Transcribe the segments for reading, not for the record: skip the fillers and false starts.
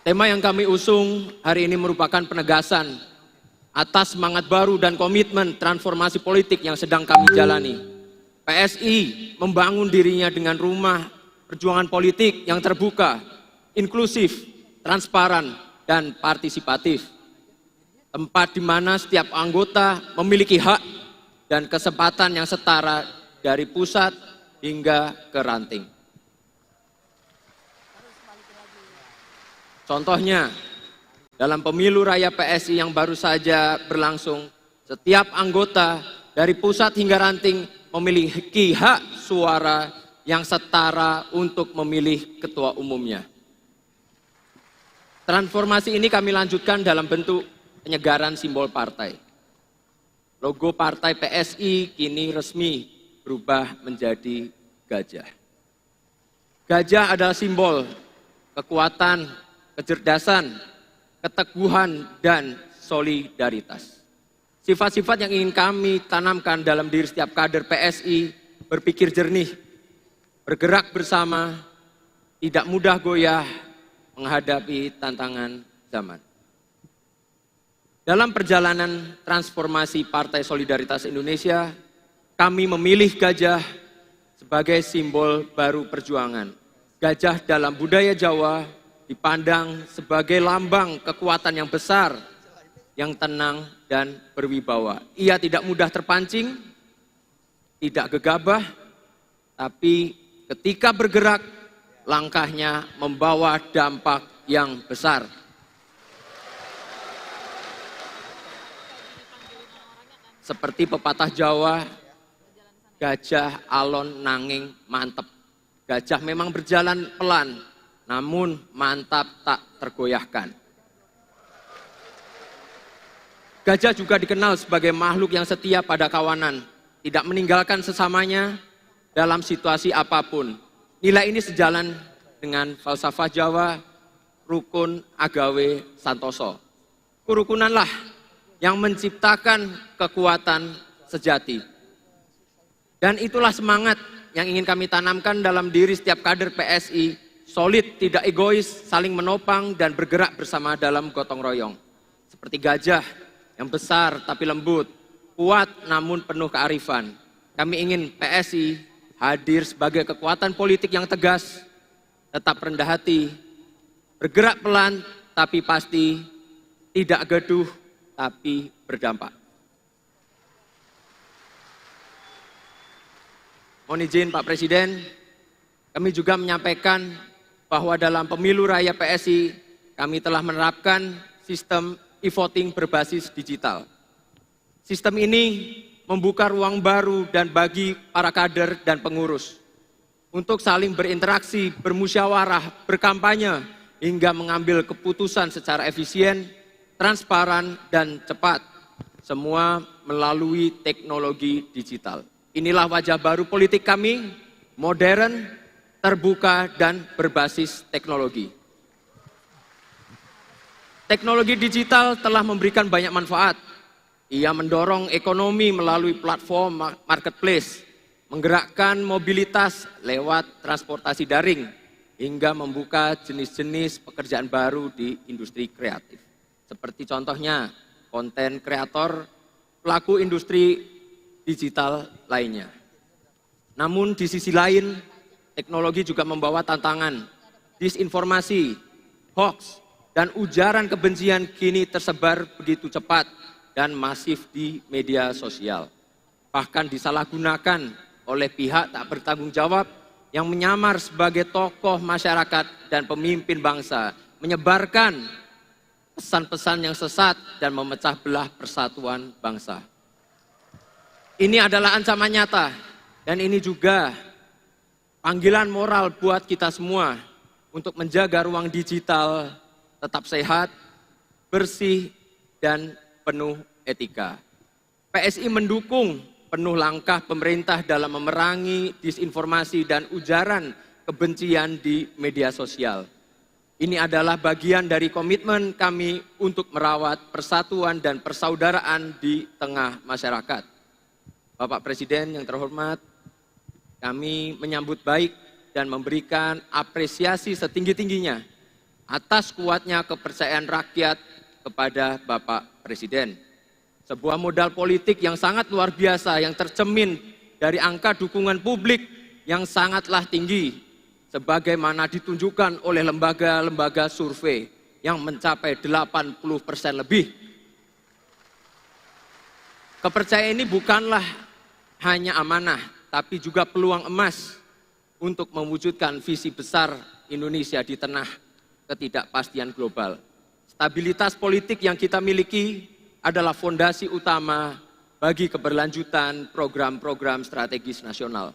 Tema yang kami usung hari ini merupakan penegasan atas semangat baru dan komitmen transformasi politik yang sedang kami jalani. PSI membangun dirinya dengan rumah perjuangan politik yang terbuka, inklusif, transparan, dan partisipatif. Tempat di mana setiap anggota memiliki hak dan kesempatan yang setara dari pusat hingga ke ranting. Contohnya, dalam pemilu raya PSI yang baru saja berlangsung, setiap anggota dari pusat hingga ranting memiliki hak suara yang setara untuk memilih ketua umumnya. Transformasi ini kami lanjutkan dalam bentuk penyegaran simbol partai. Logo partai PSI kini resmi berubah menjadi gajah. Gajah adalah simbol kekuatan, kecerdasan, keteguhan, dan solidaritas. Sifat-sifat yang ingin kami tanamkan dalam diri setiap kader PSI: berpikir jernih, bergerak bersama, tidak mudah goyah menghadapi tantangan zaman. Dalam perjalanan transformasi Partai Solidaritas Indonesia, kami memilih gajah sebagai simbol baru perjuangan. Gajah dalam budaya Jawa dipandang sebagai lambang kekuatan yang besar, yang tenang dan berwibawa. Ia tidak mudah terpancing, tidak gegabah, tapi ketika bergerak, langkahnya membawa dampak yang besar. Seperti pepatah Jawa, gajah alon nanging mantep. Gajah memang berjalan pelan, namun mantap tak tergoyahkan. Gajah juga dikenal sebagai makhluk yang setia pada kawanan, tidak meninggalkan sesamanya dalam situasi apapun. Nilai ini sejalan dengan falsafah Jawa, rukun agawe santoso. Kerukunanlah yang menciptakan kekuatan sejati. Dan itulah semangat yang ingin kami tanamkan dalam diri setiap kader PSI. Solid, tidak egois, saling menopang dan bergerak bersama dalam gotong royong. Seperti gajah yang besar tapi lembut, kuat namun penuh kearifan. Kami ingin PSI hadir sebagai kekuatan politik yang tegas, tetap rendah hati, bergerak pelan tapi pasti, tidak gaduh tapi berdampak. Mohon izin Pak Presiden, kami juga menyampaikan bahwa dalam pemilu raya PSI kami telah menerapkan sistem e-voting berbasis digital. Sistem ini membuka ruang baru dan bagi para kader dan pengurus untuk saling berinteraksi, bermusyawarah, berkampanye, hingga mengambil keputusan secara efisien, transparan, dan cepat. Semua melalui teknologi digital. Inilah wajah baru politik kami, modern, terbuka, dan berbasis teknologi. Teknologi digital telah memberikan banyak manfaat. Ia mendorong ekonomi melalui platform marketplace, menggerakkan mobilitas lewat transportasi daring, hingga membuka jenis-jenis pekerjaan baru di industri kreatif. Seperti contohnya, konten kreator, pelaku industri digital lainnya. Namun di sisi lain, teknologi juga membawa tantangan. Disinformasi, hoax, dan ujaran kebencian kini tersebar begitu cepat dan masif di media sosial. Bahkan disalahgunakan oleh pihak tak bertanggung jawab yang menyamar sebagai tokoh masyarakat dan pemimpin bangsa, menyebarkan pesan-pesan yang sesat dan memecah belah persatuan bangsa. Ini adalah ancaman nyata dan ini juga panggilan moral buat kita semua untuk menjaga ruang digital tetap sehat, bersih, dan penuh etika. PSI mendukung penuh langkah pemerintah dalam memerangi disinformasi dan ujaran kebencian di media sosial. Ini adalah bagian dari komitmen kami untuk merawat persatuan dan persaudaraan di tengah masyarakat. Bapak Presiden yang terhormat, kami menyambut baik dan memberikan apresiasi setinggi-tingginya atas kuatnya kepercayaan rakyat kepada Bapak Presiden. Sebuah modal politik yang sangat luar biasa yang tercermin dari angka dukungan publik yang sangatlah tinggi, sebagaimana ditunjukkan oleh lembaga-lembaga survei yang mencapai 80% lebih. Kepercayaan ini bukanlah hanya amanah, tapi juga peluang emas untuk mewujudkan visi besar Indonesia di tengah ketidakpastian global. Stabilitas politik yang kita miliki adalah fondasi utama bagi keberlanjutan program-program strategis nasional.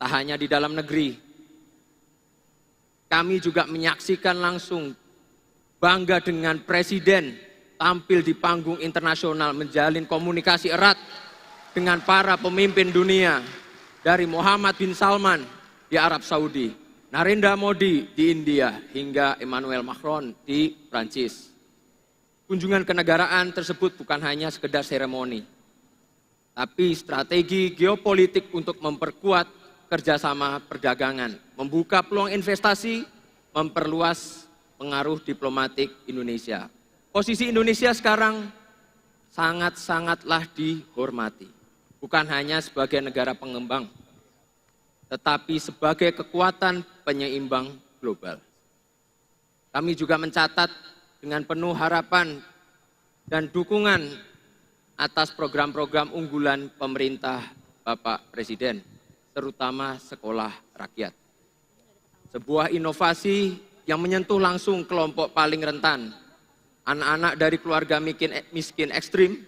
Tak hanya di dalam negeri, kami juga menyaksikan langsung bangga dengan Presiden tampil di panggung internasional menjalin komunikasi erat dengan para pemimpin dunia, dari Muhammad bin Salman di Arab Saudi, Narendra Modi di India, hingga Emmanuel Macron di Prancis. Kunjungan kenegaraan tersebut bukan hanya sekedar seremoni, tapi strategi geopolitik untuk memperkuat kerjasama perdagangan, membuka peluang investasi, memperluas pengaruh diplomatik Indonesia. Posisi Indonesia sekarang sangat-sangatlah dihormati, bukan hanya sebagai negara pengembang, tetapi sebagai kekuatan penyeimbang global. Kami juga mencatat dengan penuh harapan dan dukungan atas program-program unggulan pemerintah Bapak Presiden, terutama sekolah rakyat. Sebuah inovasi yang menyentuh langsung kelompok paling rentan, anak-anak dari keluarga miskin ekstrim,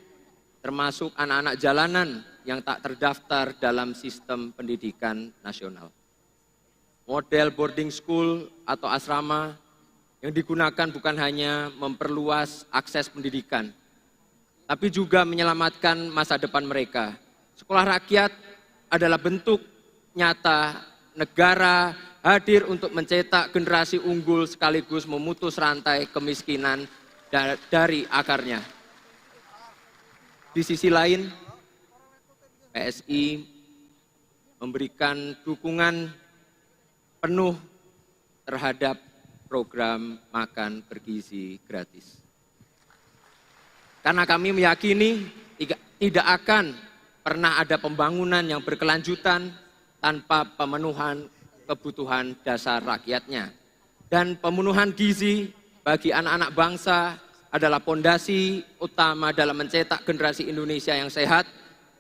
termasuk anak-anak jalanan yang tak terdaftar dalam sistem pendidikan nasional. Model boarding school atau asrama yang digunakan bukan hanya memperluas akses pendidikan, tapi juga menyelamatkan masa depan mereka. Sekolah rakyat adalah bentuk nyata negara hadir untuk mencetak generasi unggul sekaligus memutus rantai kemiskinan dari akarnya. Di sisi lain, PSI memberikan dukungan penuh terhadap program makan bergizi gratis. Karena kami meyakini tidak akan pernah ada pembangunan yang berkelanjutan tanpa pemenuhan kebutuhan dasar rakyatnya. Dan pemenuhan gizi bagi anak-anak bangsa adalah fondasi utama dalam mencetak generasi Indonesia yang sehat,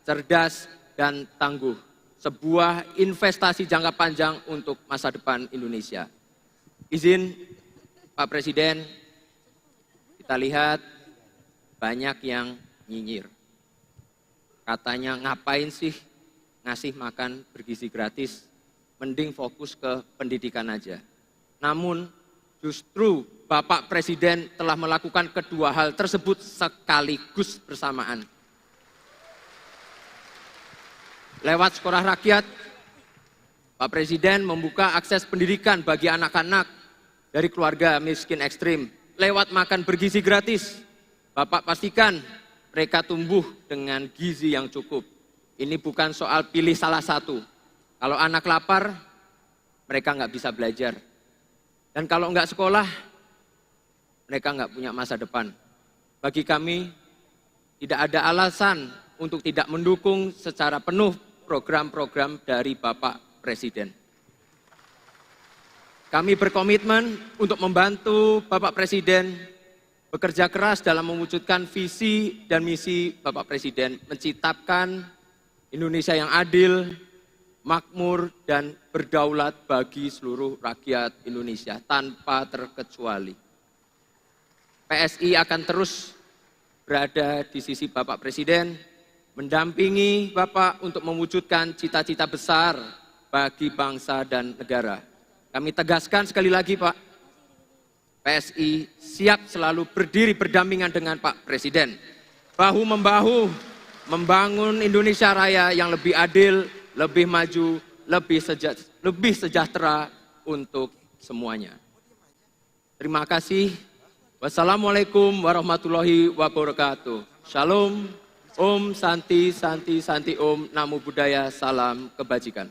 cerdas, dan tangguh. Sebuah investasi jangka panjang untuk masa depan Indonesia. Izin Pak Presiden, kita lihat banyak yang nyinyir. Katanya ngapain sih ngasih makan bergizi gratis, mending fokus ke pendidikan aja. Namun justru Bapak Presiden telah melakukan kedua hal tersebut sekaligus bersamaan. Lewat sekolah rakyat, Pak Presiden membuka akses pendidikan bagi anak-anak dari keluarga miskin ekstrim. Lewat makan bergizi gratis, Bapak pastikan mereka tumbuh dengan gizi yang cukup. Ini bukan soal pilih salah satu. Kalau anak lapar, mereka nggak bisa belajar. Dan kalau nggak sekolah, mereka nggak punya masa depan. Bagi kami, tidak ada alasan untuk tidak mendukung secara penuh program-program dari Bapak Presiden. Kami berkomitmen untuk membantu Bapak Presiden bekerja keras dalam mewujudkan visi dan misi Bapak Presiden, menciptakan Indonesia yang adil, makmur, dan berdaulat bagi seluruh rakyat Indonesia tanpa terkecuali. PSI akan terus berada di sisi Bapak Presiden, mendampingi Bapak untuk mewujudkan cita-cita besar bagi bangsa dan negara. Kami tegaskan sekali lagi Pak, PSI siap selalu berdiri berdampingan dengan Pak Presiden. Bahu-membahu membangun Indonesia Raya yang lebih adil, lebih maju, lebih sejahtera untuk semuanya. Terima kasih. Wassalamualaikum warahmatullahi wabarakatuh. Shalom, Om Santi, Santi, Santi Om, Namo Buddhaya, salam kebajikan.